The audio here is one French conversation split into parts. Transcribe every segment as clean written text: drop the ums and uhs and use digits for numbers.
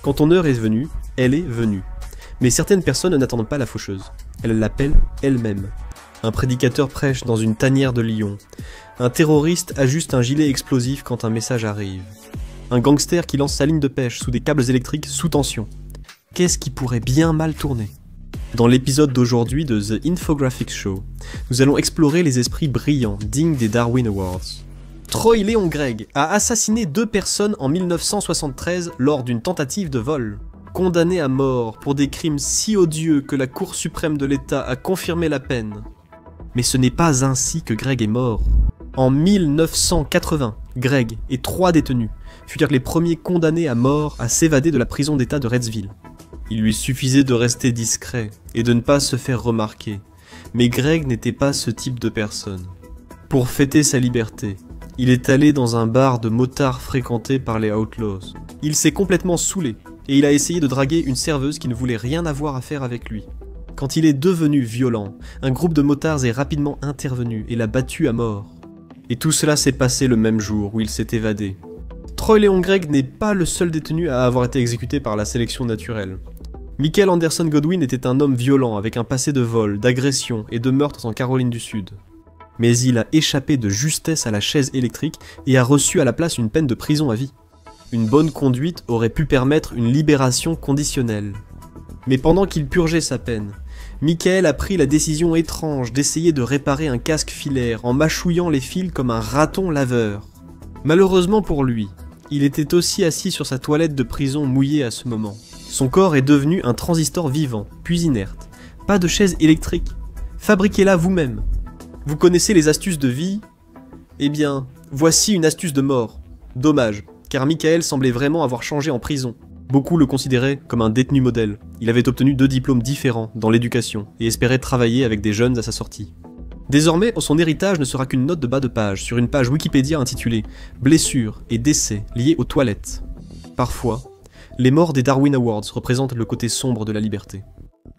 Quand ton heure est venue, elle est venue. Mais certaines personnes n'attendent pas la faucheuse. Elles l'appellent elle-même. Un prédicateur prêche dans une tanière de lions. Un terroriste ajuste un gilet explosif quand un message arrive. Un gangster qui lance sa ligne de pêche sous des câbles électriques sous tension. Qu'est-ce qui pourrait bien mal tourner? Dans l'épisode d'aujourd'hui de The Infographics Show, nous allons explorer les esprits brillants dignes des Darwin Awards. Troy Léon Gregg a assassiné 2 personnes en 1973 lors d'une tentative de vol. Condamné à mort pour des crimes si odieux que la Cour suprême de l'État a confirmé la peine. Mais ce n'est pas ainsi que Gregg est mort. En 1980, Gregg et 3 détenus furent les premiers condamnés à mort à s'évader de la prison d'État de Reddsville. Il lui suffisait de rester discret et de ne pas se faire remarquer. Mais Gregg n'était pas ce type de personne. Pour fêter sa liberté, il est allé dans un bar de motards fréquenté par les Outlaws. Il s'est complètement saoulé et il a essayé de draguer une serveuse qui ne voulait rien avoir à faire avec lui. Quand il est devenu violent, un groupe de motards est rapidement intervenu et l'a battu à mort. Et tout cela s'est passé le même jour où il s'est évadé. Troy Léon Gregg n'est pas le seul détenu à avoir été exécuté par la sélection naturelle. Michael Anderson Godwin était un homme violent avec un passé de vol, d'agression et de meurtres en Caroline du Sud. Mais il a échappé de justesse à la chaise électrique et a reçu à la place une peine de prison à vie. Une bonne conduite aurait pu permettre une libération conditionnelle. Mais pendant qu'il purgeait sa peine, Michael a pris la décision étrange d'essayer de réparer un casque filaire en mâchouillant les fils comme un raton laveur. Malheureusement pour lui, il était aussi assis sur sa toilette de prison mouillée à ce moment. Son corps est devenu un transistor vivant, puis inerte. Pas de chaise électrique. Fabriquez-la vous-même. Vous connaissez les astuces de vie? Eh bien, voici une astuce de mort. Dommage, car Michael semblait vraiment avoir changé en prison. Beaucoup le considéraient comme un détenu modèle. Il avait obtenu 2 diplômes différents dans l'éducation et espérait travailler avec des jeunes à sa sortie. Désormais, son héritage ne sera qu'une note de bas de page sur une page Wikipédia intitulée « Blessures et décès liés aux toilettes ». Parfois, les morts des Darwin Awards représentent le côté sombre de la liberté.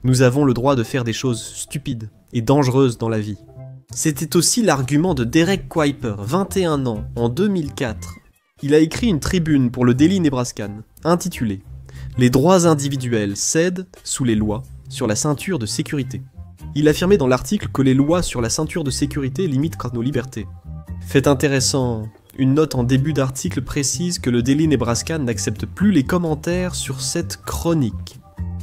Nous avons le droit de faire des choses stupides et dangereuses dans la vie. C'était aussi l'argument de Derek Kuiper, 21 ans, en 2004. Il a écrit une tribune pour le Daily Nebraskan, intitulée « Les droits individuels cèdent, sous les lois, sur la ceinture de sécurité ». Il affirmait dans l'article que les lois sur la ceinture de sécurité limitent nos libertés. Fait intéressant, une note en début d'article précise que le Daily Nebraskan n'accepte plus les commentaires sur cette chronique.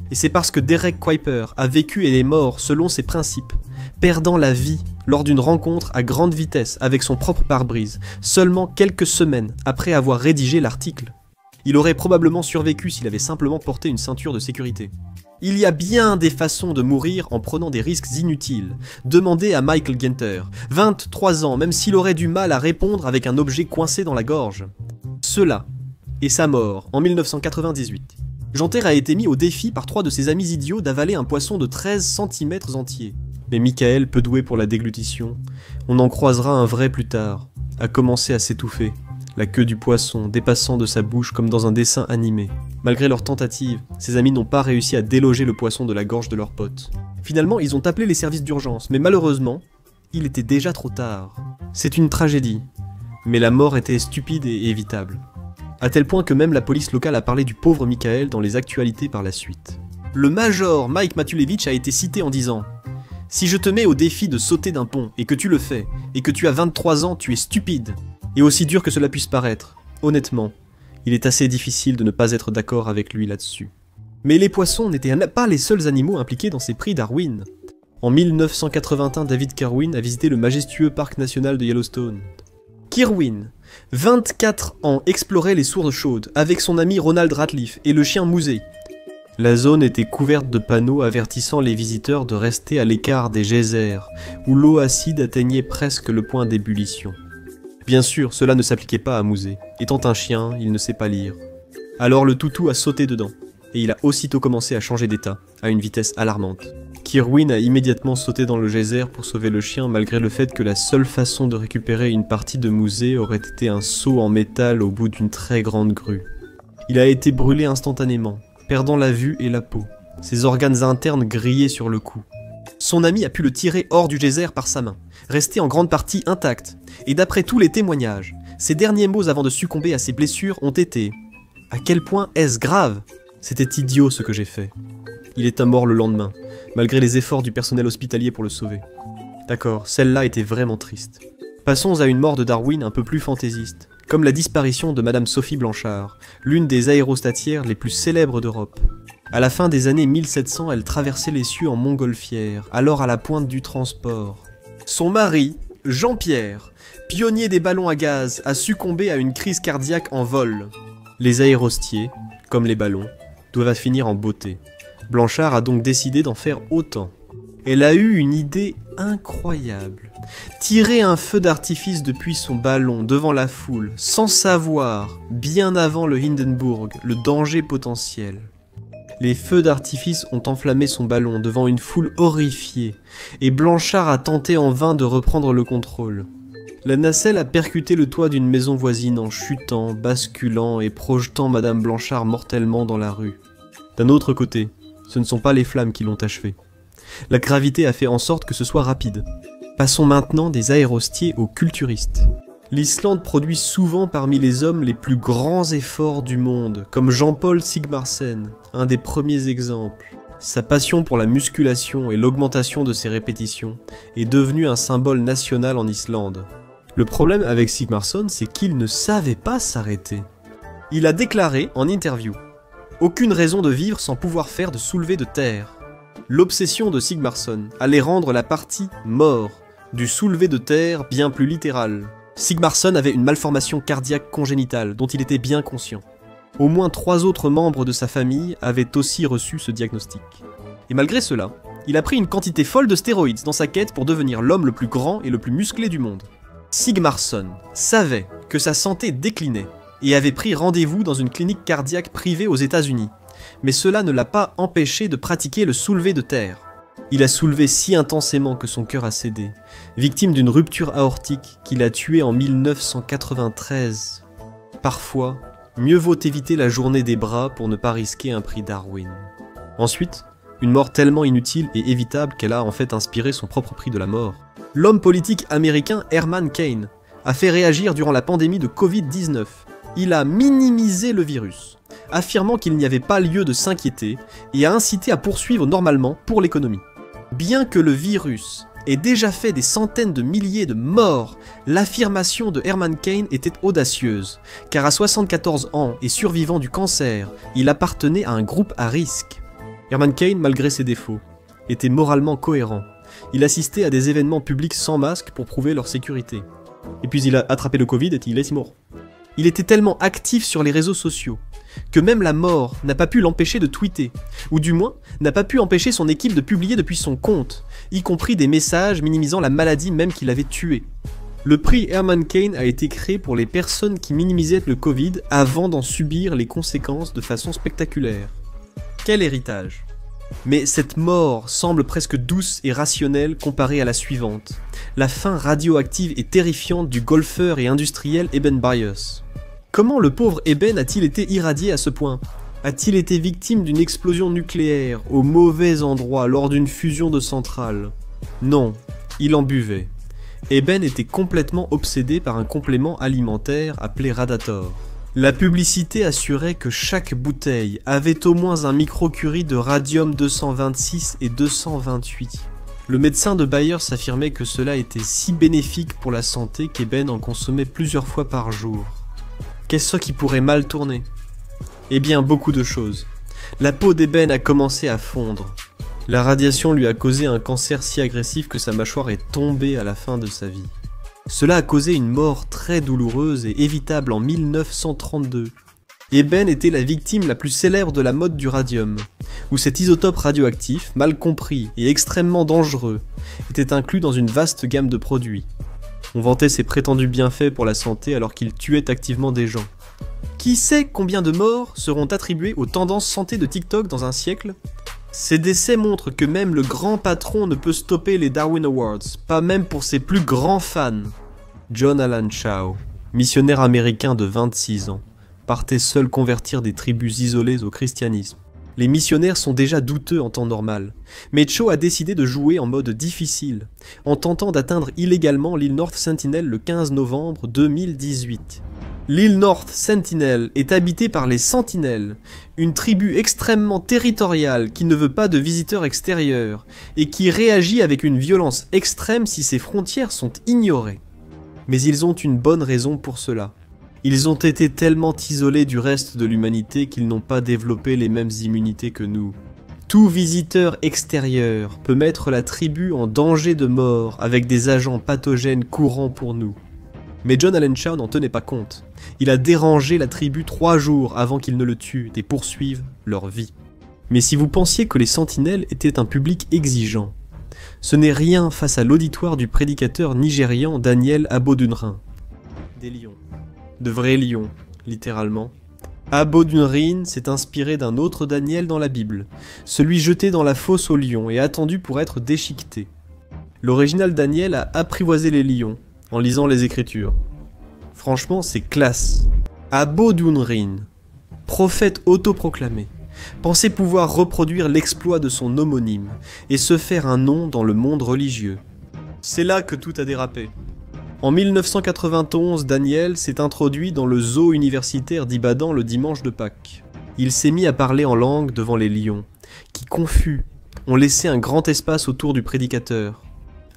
Et c'est parce que Derek Kuiper a vécu et est mort selon ses principes, perdant la vie lors d'une rencontre à grande vitesse avec son propre pare-brise, seulement quelques semaines après avoir rédigé l'article. Il aurait probablement survécu s'il avait simplement porté une ceinture de sécurité. Il y a bien des façons de mourir en prenant des risques inutiles. Demandez à Michael Genter, 23 ans, même s'il aurait du mal à répondre avec un objet coincé dans la gorge. Cela est sa mort en 1998. Genter a été mis au défi par 3 de ses amis idiots d'avaler un poisson de 13 cm entier. Mais Michael, peu doué pour la déglutition, on en croisera un vrai plus tard, a commencé à s'étouffer, la queue du poisson dépassant de sa bouche comme dans un dessin animé. Malgré leur tentative, ses amis n'ont pas réussi à déloger le poisson de la gorge de leur pote. Finalement, ils ont appelé les services d'urgence, mais malheureusement, il était déjà trop tard. C'est une tragédie, mais la mort était stupide et évitable. À tel point que même la police locale a parlé du pauvre Michael dans les actualités par la suite. Le major Mike Matulevich a été cité en disant « Si je te mets au défi de sauter d'un pont, et que tu le fais, et que tu as 23 ans, tu es stupide. Et aussi dur que cela puisse paraître, honnêtement, il est assez difficile de ne pas être d'accord avec lui là-dessus. » Mais les poissons n'étaient pas les seuls animaux impliqués dans ces prix Darwin. En 1981, David Kirwan a visité le majestueux parc national de Yellowstone. Kirwan, 24 ans, explorait les sources chaudes avec son ami Ronald Ratliff et le chien Mousé. La zone était couverte de panneaux avertissant les visiteurs de rester à l'écart des geysers, où l'eau acide atteignait presque le point d'ébullition. Bien sûr, cela ne s'appliquait pas à Mousé. Étant un chien, il ne sait pas lire. Alors le toutou a sauté dedans, et il a aussitôt commencé à changer d'état, à une vitesse alarmante. Kirwan a immédiatement sauté dans le geyser pour sauver le chien, malgré le fait que la seule façon de récupérer une partie de Mousé aurait été un seau en métal au bout d'une très grande grue. Il a été brûlé instantanément, perdant la vue et la peau, ses organes internes grillés sur le cou. Son ami a pu le tirer hors du geyser par sa main, resté en grande partie intact, et d'après tous les témoignages, ses derniers mots avant de succomber à ses blessures ont été « À quel point est-ce grave ?» C'était idiot ce que j'ai fait. Il est mort le lendemain, malgré les efforts du personnel hospitalier pour le sauver. D'accord, celle-là était vraiment triste. Passons à une mort de Darwin un peu plus fantaisiste, comme la disparition de Madame Sophie Blanchard, l'une des aérostatières les plus célèbres d'Europe. À la fin des années 1700, elle traversait les cieux en montgolfière, alors à la pointe du transport. Son mari, Jean-Pierre, pionnier des ballons à gaz, a succombé à une crise cardiaque en vol. Les aérostiers, comme les ballons, doivent finir en beauté. Blanchard a donc décidé d'en faire autant. Elle a eu une idée incroyable. Tirer un feu d'artifice depuis son ballon devant la foule, sans savoir, bien avant le Hindenburg, le danger potentiel. Les feux d'artifice ont enflammé son ballon devant une foule horrifiée, et Blanchard a tenté en vain de reprendre le contrôle. La nacelle a percuté le toit d'une maison voisine en chutant, basculant et projetant Madame Blanchard mortellement dans la rue. D'un autre côté, ce ne sont pas les flammes qui l'ont achevé. La gravité a fait en sorte que ce soit rapide. Passons maintenant des aérostiers aux culturistes. L'Islande produit souvent parmi les hommes les plus grands efforts du monde, comme Jean-Paul Sigmarsson, un des premiers exemples. Sa passion pour la musculation et l'augmentation de ses répétitions est devenue un symbole national en Islande. Le problème avec Sigmarsson, c'est qu'il ne savait pas s'arrêter. Il a déclaré en interview « Aucune raison de vivre sans pouvoir faire de soulevé de terre ». L'obsession de Sigmarsson allait rendre la partie « mort » du soulevé de terre bien plus littérale. Sigmarsson avait une malformation cardiaque congénitale dont il était bien conscient. Au moins 3 autres membres de sa famille avaient aussi reçu ce diagnostic. Et malgré cela, il a pris une quantité folle de stéroïdes dans sa quête pour devenir l'homme le plus grand et le plus musclé du monde. Sigmarsson savait que sa santé déclinait et avait pris rendez-vous dans une clinique cardiaque privée aux États-Unis. Mais cela ne l'a pas empêché de pratiquer le soulevé de terre. Il a soulevé si intensément que son cœur a cédé, victime d'une rupture aortique qui l'a tué en 1993. Parfois, mieux vaut éviter la journée des bras pour ne pas risquer un prix Darwin. Ensuite, une mort tellement inutile et évitable qu'elle a en fait inspiré son propre prix de la mort. L'homme politique américain Herman Cain a fait réagir durant la pandémie de Covid-19. Il a minimisé le virus, affirmant qu'il n'y avait pas lieu de s'inquiéter et a incité à poursuivre normalement pour l'économie. Bien que le virus ait déjà fait des centaines de milliers de morts, l'affirmation de Herman Cain était audacieuse, car à 74 ans et survivant du cancer, il appartenait à un groupe à risque. Herman Cain, malgré ses défauts, était moralement cohérent. Il assistait à des événements publics sans masque pour prouver leur sécurité. Et puis il a attrapé le Covid et il est mort. Il était tellement actif sur les réseaux sociaux que même la mort n'a pas pu l'empêcher de tweeter, ou du moins n'a pas pu empêcher son équipe de publier depuis son compte, y compris des messages minimisant la maladie même qu'il avait tuée. Le prix Herman Cain a été créé pour les personnes qui minimisaient le Covid avant d'en subir les conséquences de façon spectaculaire. Quel héritage! Mais cette mort semble presque douce et rationnelle comparée à la suivante, la fin radioactive et terrifiante du golfeur et industriel Eben Byers. Comment le pauvre Eben a-t-il été irradié à ce point? A-t-il été victime d'une explosion nucléaire au mauvais endroit lors d'une fusion de centrales? Non, il en buvait. Eben était complètement obsédé par un complément alimentaire appelé Radator. La publicité assurait que chaque bouteille avait au moins un microcurie de radium 226 et 228. Le médecin de Byers affirmait que cela était si bénéfique pour la santé qu'Eben en consommait plusieurs fois par jour. Qu'est-ce qui pourrait mal tourner? Eh bien, beaucoup de choses. La peau d'Eben a commencé à fondre. La radiation lui a causé un cancer si agressif que sa mâchoire est tombée à la fin de sa vie. Cela a causé une mort très douloureuse et évitable en 1932. Eben était la victime la plus célèbre de la mode du radium, où cet isotope radioactif, mal compris et extrêmement dangereux, était inclus dans une vaste gamme de produits. On vantait ses prétendus bienfaits pour la santé alors qu'il tuait activement des gens. Qui sait combien de morts seront attribués aux tendances santé de TikTok dans un siècle? Ces décès montrent que même le grand patron ne peut stopper les Darwin Awards, pas même pour ses plus grands fans. John Allen Chau, missionnaire américain de 26 ans, partait seul convertir des tribus isolées au christianisme. Les missionnaires sont déjà douteux en temps normal, mais Chau a décidé de jouer en mode difficile, en tentant d'atteindre illégalement l'île North Sentinel le 15 novembre 2018. L'île North Sentinel est habitée par les Sentinelles, une tribu extrêmement territoriale qui ne veut pas de visiteurs extérieurs et qui réagit avec une violence extrême si ses frontières sont ignorées. Mais ils ont une bonne raison pour cela. Ils ont été tellement isolés du reste de l'humanité qu'ils n'ont pas développé les mêmes immunités que nous. Tout visiteur extérieur peut mettre la tribu en danger de mort avec des agents pathogènes courants pour nous. Mais John Allen Chao n'en tenait pas compte. Il a dérangé la tribu 3 jours avant qu'ils ne le tuent et poursuivent leur vie. Mais si vous pensiez que les sentinelles étaient un public exigeant, ce n'est rien face à l'auditoire du prédicateur nigérian Daniel Abodunrin. Des lions. De vrais lions, littéralement. Abodunrin s'est inspiré d'un autre Daniel dans la Bible, celui jeté dans la fosse aux lions et attendu pour être déchiqueté. L'original Daniel a apprivoisé les lions en lisant les Écritures. Franchement, c'est classe. Abodunrin, prophète autoproclamé, pensait pouvoir reproduire l'exploit de son homonyme et se faire un nom dans le monde religieux. C'est là que tout a dérapé. En 1991, Daniel s'est introduit dans le zoo universitaire d'Ibadan le dimanche de Pâques. Il s'est mis à parler en langue devant les lions, qui, confus, ont laissé un grand espace autour du prédicateur.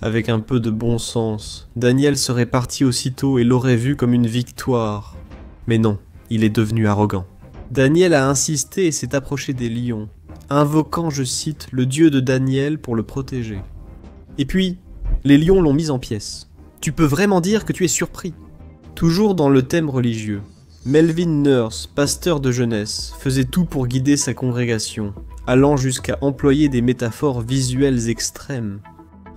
Avec un peu de bon sens, Daniel serait parti aussitôt et l'aurait vu comme une victoire. Mais non, il est devenu arrogant. Daniel a insisté et s'est approché des lions, invoquant, je cite, le Dieu de Daniel pour le protéger. Et puis, les lions l'ont mis en pièces. Tu peux vraiment dire que tu es surpris. Toujours dans le thème religieux, Melvin Nurse, pasteur de jeunesse, faisait tout pour guider sa congrégation, allant jusqu'à employer des métaphores visuelles extrêmes.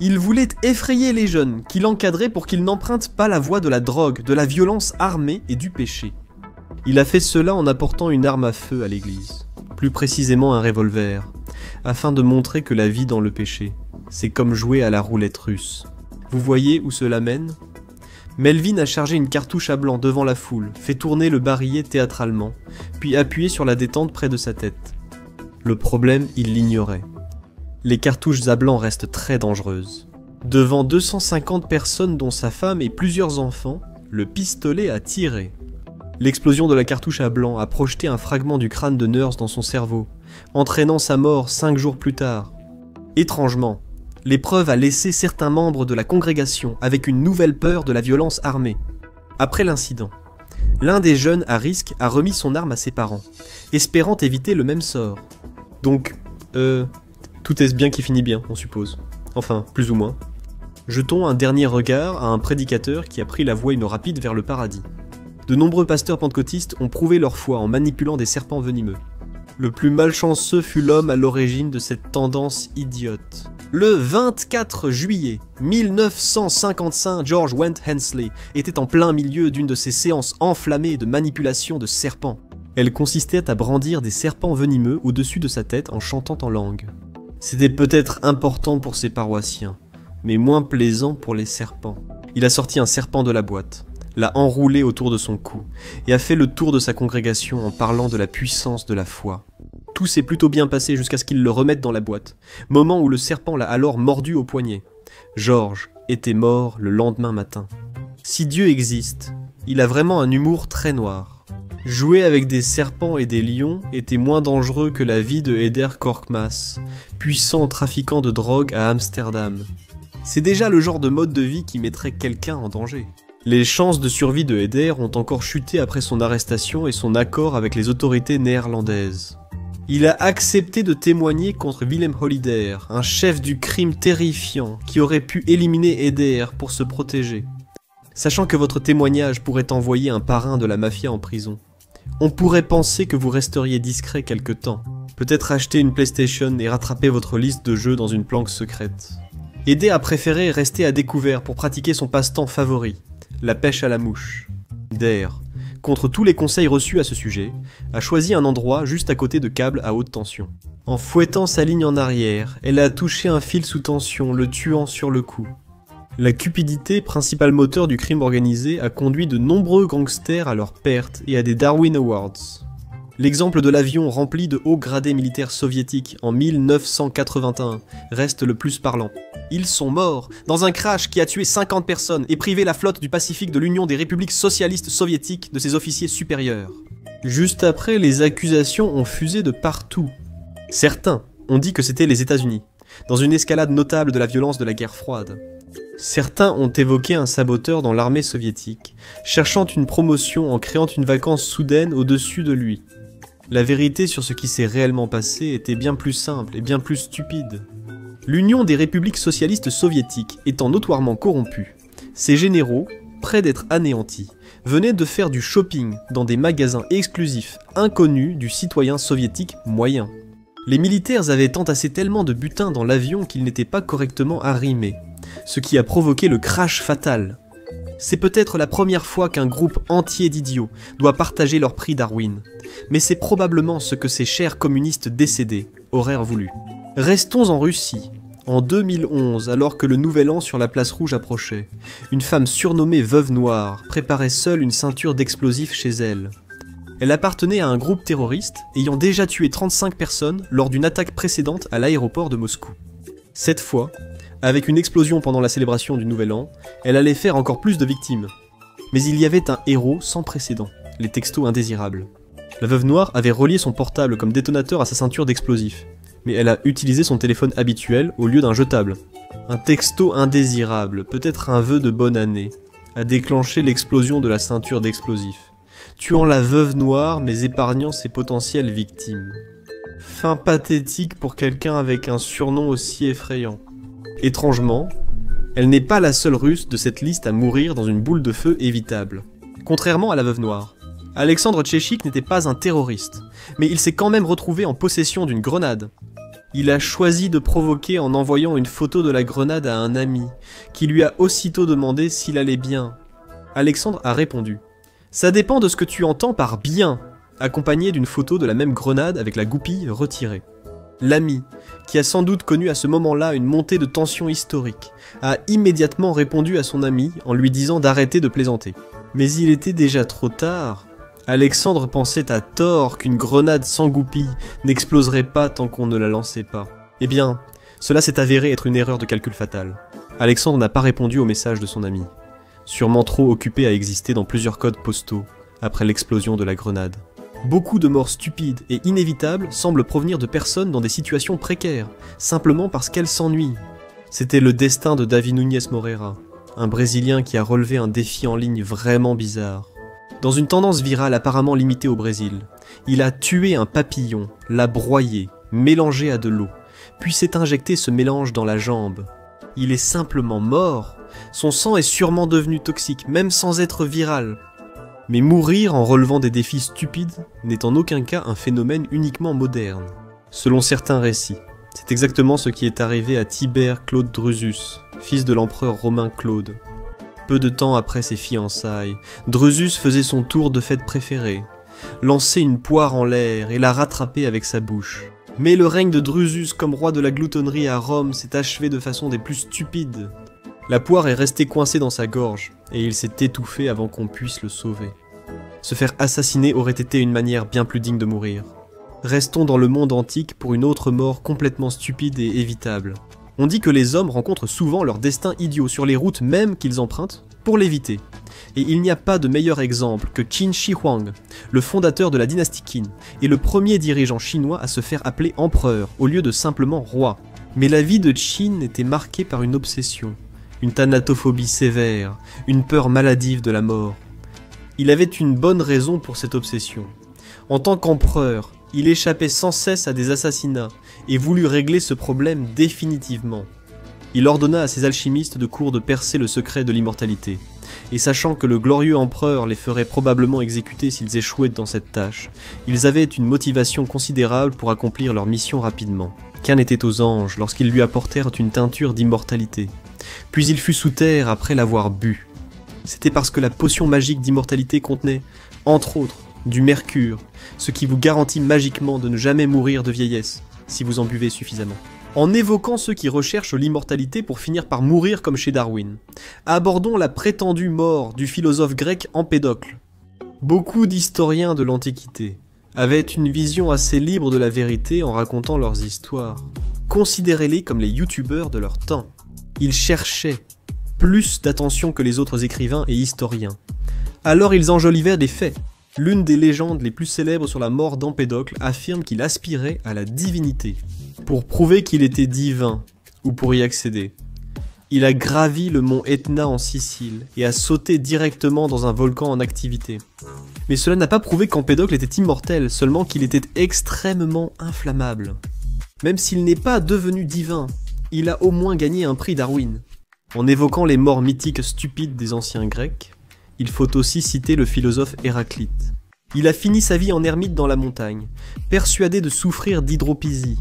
Il voulait effrayer les jeunes, qu'il encadrait pour qu'ils n'empruntent pas la voie de la drogue, de la violence armée et du péché. Il a fait cela en apportant une arme à feu à l'église, plus précisément un revolver, afin de montrer que la vie dans le péché, c'est comme jouer à la roulette russe. Vous voyez où cela mène ? Melvin a chargé une cartouche à blanc devant la foule, fait tourner le barillet théâtralement, puis appuyé sur la détente près de sa tête. Le problème, il l'ignorait. Les cartouches à blanc restent très dangereuses. Devant 250 personnes dont sa femme et plusieurs enfants, le pistolet a tiré. L'explosion de la cartouche à blanc a projeté un fragment du crâne de Nurse dans son cerveau, entraînant sa mort 5 jours plus tard. Étrangement, l'épreuve a laissé certains membres de la congrégation avec une nouvelle peur de la violence armée. Après l'incident, l'un des jeunes à risque a remis son arme à ses parents, espérant éviter le même sort. Donc, tout est bien qui finit bien, on suppose. Enfin, plus ou moins. Jetons un dernier regard à un prédicateur qui a pris la voie rapide vers le paradis. De nombreux pasteurs pentecôtistes ont prouvé leur foi en manipulant des serpents venimeux. Le plus malchanceux fut l'homme à l'origine de cette tendance idiote. Le 24 juillet 1955, George Went Hensley était en plein milieu d'une de ces séances enflammées de manipulation de serpents. Elle consistait à brandir des serpents venimeux au-dessus de sa tête en chantant en langue. C'était peut-être important pour ses paroissiens, mais moins plaisant pour les serpents. Il a sorti un serpent de la boîte, l'a enroulé autour de son cou, et a fait le tour de sa congrégation en parlant de la puissance de la foi. Tout s'est plutôt bien passé jusqu'à ce qu'il le remette dans la boîte, moment où le serpent l'a alors mordu au poignet. George était mort le lendemain matin. Si Dieu existe, il a vraiment un humour très noir. Jouer avec des serpents et des lions était moins dangereux que la vie de Eder Korkmaz, puissant trafiquant de drogue à Amsterdam. C'est déjà le genre de mode de vie qui mettrait quelqu'un en danger. Les chances de survie de Eder ont encore chuté après son arrestation et son accord avec les autorités néerlandaises. Il a accepté de témoigner contre Willem Holiday, un chef du crime terrifiant qui aurait pu éliminer Eder pour se protéger. Sachant que votre témoignage pourrait envoyer un parrain de la mafia en prison, on pourrait penser que vous resteriez discret quelque temps. Peut-être acheter une PlayStation et rattraper votre liste de jeux dans une planque secrète. Eder a préféré rester à découvert pour pratiquer son passe-temps favori, la pêche à la mouche. Eder, contre tous les conseils reçus à ce sujet, a choisi un endroit juste à côté de câbles à haute tension. En fouettant sa ligne en arrière, elle a touché un fil sous tension, le tuant sur le coup. La cupidité, principal moteur du crime organisé, a conduit de nombreux gangsters à leur perte et à des Darwin Awards. L'exemple de l'avion rempli de hauts gradés militaires soviétiques en 1981 reste le plus parlant. Ils sont morts dans un crash qui a tué 50 personnes et privé la flotte du Pacifique de l'Union des républiques socialistes soviétiques de ses officiers supérieurs. Juste après, les accusations ont fusé de partout. Certains ont dit que c'était les États-Unis, dans une escalade notable de la violence de la guerre froide. Certains ont évoqué un saboteur dans l'armée soviétique, cherchant une promotion en créant une vacance soudaine au-dessus de lui. La vérité sur ce qui s'est réellement passé était bien plus simple et bien plus stupide. L'Union des républiques socialistes soviétiques étant notoirement corrompue, ses généraux, près d'être anéantis, venaient de faire du shopping dans des magasins exclusifs inconnus du citoyen soviétique moyen. Les militaires avaient entassé tellement de butin dans l'avion qu'il n'était pas correctement arrimé, ce qui a provoqué le crash fatal. C'est peut-être la première fois qu'un groupe entier d'idiots doit partager leur prix Darwin, mais c'est probablement ce que ces chers communistes décédés auraient voulu. Restons en Russie. En 2011, alors que le nouvel an sur la place rouge approchait, une femme surnommée Veuve Noire préparait seule une ceinture d'explosifs chez elle. Elle appartenait à un groupe terroriste ayant déjà tué 35 personnes lors d'une attaque précédente à l'aéroport de Moscou. Cette fois, avec une explosion pendant la célébration du nouvel an, elle allait faire encore plus de victimes. Mais il y avait un héros sans précédent, les textos indésirables. La Veuve Noire avait relié son portable comme détonateur à sa ceinture d'explosifs, mais elle a utilisé son téléphone habituel au lieu d'un jetable. Un texto indésirable, peut-être un vœu de bonne année, a déclenché l'explosion de la ceinture d'explosifs, tuant la Veuve Noire mais épargnant ses potentielles victimes. Fin pathétique pour quelqu'un avec un surnom aussi effrayant. Étrangement, elle n'est pas la seule russe de cette liste à mourir dans une boule de feu évitable. Contrairement à la Veuve Noire, Alexandre Tchechik n'était pas un terroriste, mais il s'est quand même retrouvé en possession d'une grenade. Il a choisi de provoquer en envoyant une photo de la grenade à un ami, qui lui a aussitôt demandé s'il allait bien. Alexandre a répondu « Ça dépend de ce que tu entends par bien », accompagné d'une photo de la même grenade avec la goupille retirée. L'ami, qui a sans doute connu à ce moment-là une montée de tension historique, a immédiatement répondu à son ami en lui disant d'arrêter de plaisanter. Mais il était déjà trop tard. Alexandre pensait à tort qu'une grenade sans goupille n'exploserait pas tant qu'on ne la lançait pas. Eh bien, cela s'est avéré être une erreur de calcul fatale. Alexandre n'a pas répondu au message de son ami, sûrement trop occupé à exister dans plusieurs codes postaux après l'explosion de la grenade. Beaucoup de morts stupides et inévitables semblent provenir de personnes dans des situations précaires, simplement parce qu'elles s'ennuient. C'était le destin de Davi Nunes Moreira, un Brésilien qui a relevé un défi en ligne vraiment bizarre. Dans une tendance virale apparemment limitée au Brésil, il a tué un papillon, l'a broyé, mélangé à de l'eau, puis s'est injecté ce mélange dans la jambe. Il est simplement mort. Son sang est sûrement devenu toxique, même sans être viral. Mais mourir en relevant des défis stupides n'est en aucun cas un phénomène uniquement moderne. Selon certains récits, c'est exactement ce qui est arrivé à Tibère Claude Drusus, fils de l'empereur romain Claude. Peu de temps après ses fiançailles, Drusus faisait son tour de fête préféré, lancer une poire en l'air et la rattraper avec sa bouche. Mais le règne de Drusus comme roi de la gloutonnerie à Rome s'est achevé de façon des plus stupides. La poire est restée coincée dans sa gorge, et il s'est étouffé avant qu'on puisse le sauver. Se faire assassiner aurait été une manière bien plus digne de mourir. Restons dans le monde antique pour une autre mort complètement stupide et évitable. On dit que les hommes rencontrent souvent leur destin idiot sur les routes même qu'ils empruntent pour l'éviter. Et il n'y a pas de meilleur exemple que Qin Shi Huang, le fondateur de la dynastie Qin, et le premier dirigeant chinois à se faire appeler empereur au lieu de simplement roi. Mais la vie de Qin était marquée par une obsession, une thanatophobie sévère, une peur maladive de la mort. Il avait une bonne raison pour cette obsession. En tant qu'empereur, il échappait sans cesse à des assassinats et voulut régler ce problème définitivement. Il ordonna à ses alchimistes de cour de percer le secret de l'immortalité, et sachant que le glorieux empereur les ferait probablement exécuter s'ils échouaient dans cette tâche, ils avaient une motivation considérable pour accomplir leur mission rapidement. Qu'un était aux anges lorsqu'ils lui apportèrent une teinture d'immortalité, puis il fut sous terre après l'avoir bu. C'était parce que la potion magique d'immortalité contenait, entre autres, du mercure, ce qui vous garantit magiquement de ne jamais mourir de vieillesse, si vous en buvez suffisamment. En évoquant ceux qui recherchent l'immortalité pour finir par mourir comme chez Darwin, abordons la prétendue mort du philosophe grec Empédocle. Beaucoup d'historiens de l'Antiquité avaient une vision assez libre de la vérité en racontant leurs histoires. Considérez-les comme les youtubeurs de leur temps. Ils cherchaient plus d'attention que les autres écrivains et historiens. Alors ils enjolivèrent des faits. L'une des légendes les plus célèbres sur la mort d'Empédocle affirme qu'il aspirait à la divinité. Pour prouver qu'il était divin, ou pour y accéder, il a gravi le mont Etna en Sicile et a sauté directement dans un volcan en activité. Mais cela n'a pas prouvé qu'Empédocle était immortel, seulement qu'il était extrêmement inflammable. Même s'il n'est pas devenu divin, il a au moins gagné un prix Darwin. En évoquant les morts mythiques stupides des anciens Grecs, il faut aussi citer le philosophe Héraclite. Il a fini sa vie en ermite dans la montagne, persuadé de souffrir d'hydropisie,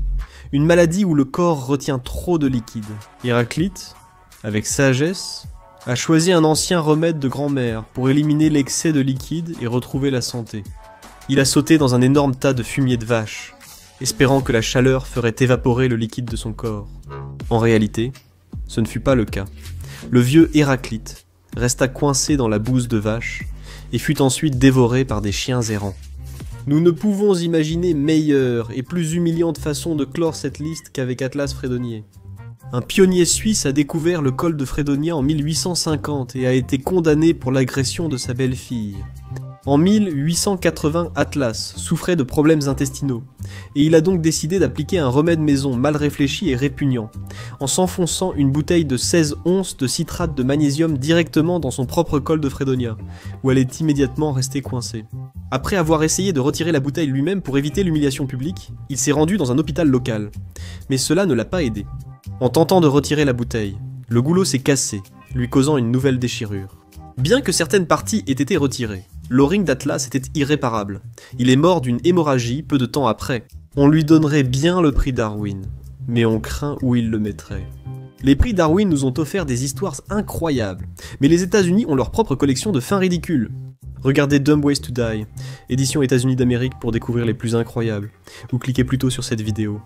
une maladie où le corps retient trop de liquide. Héraclite, avec sagesse, a choisi un ancien remède de grand-mère pour éliminer l'excès de liquide et retrouver la santé. Il a sauté dans un énorme tas de fumier de vache, espérant que la chaleur ferait évaporer le liquide de son corps. En réalité, ce ne fut pas le cas. Le vieux Héraclite resta coincé dans la bouse de vache et fut ensuite dévoré par des chiens errants. Nous ne pouvons imaginer meilleure et plus humiliante façon de clore cette liste qu'avec Atlas Frédonier. Un pionnier suisse a découvert le col de Frédonia en 1850 et a été condamné pour l'agression de sa belle-fille. En 1880, Atlas souffrait de problèmes intestinaux, et il a donc décidé d'appliquer un remède maison mal réfléchi et répugnant, en s'enfonçant une bouteille de 16 onces de citrate de magnésium directement dans son propre col de Frédonia, où elle est immédiatement restée coincée. Après avoir essayé de retirer la bouteille lui-même pour éviter l'humiliation publique, il s'est rendu dans un hôpital local. Mais cela ne l'a pas aidé. En tentant de retirer la bouteille, le goulot s'est cassé, lui causant une nouvelle déchirure. Bien que certaines parties aient été retirées, l'o-ring d'Atlas était irréparable. Il est mort d'une hémorragie peu de temps après. On lui donnerait bien le prix Darwin, mais on craint où il le mettrait. Les prix Darwin nous ont offert des histoires incroyables, mais les États-Unis ont leur propre collection de fins ridicules. Regardez Dumb Ways to Die, édition États-Unis d'Amérique pour découvrir les plus incroyables, ou cliquez plutôt sur cette vidéo.